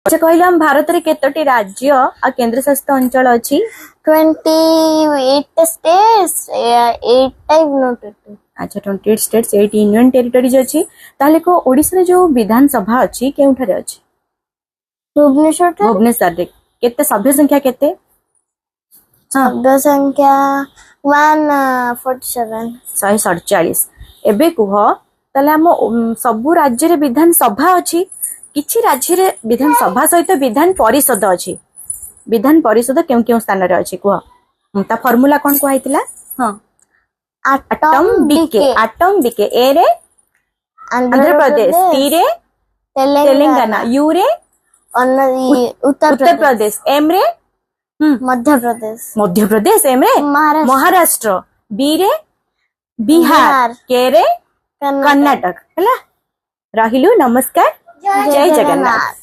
अच्छा कहले हम भारत रे केतोटी राज्य आ केंद्र शासित अंचल अछि 28 states, 8 type noted. अच्छा 28 स्टेट्स 8 यूनियन टेरिटरीज अछि ताले को ओडिसा रे जो विधान सभा अछि केउठारे अछि भुवनेश्वर रे केते सभ्य संख्या केते सभ्य संख्या 147 147 एबे कुह ताले हम सबु राज्य रे विधान सभा अछि किछि राज्य रे विधान सभा सहित विधान परिषद अछि विधान परिषद केउ स्थान रे अछि कुह ता फार्मूला कोन को आइतिला हां atom बीके ए रे आंध्र प्रदेश टी रे तेलंगाना यू रे उत्तर प्रदेश एम रे मध्य प्रदेश एम रे महाराष्ट्र बी रे बिहार के रे कर्नाटक हला रहिलु नमस्कार जय जगन्नाथ।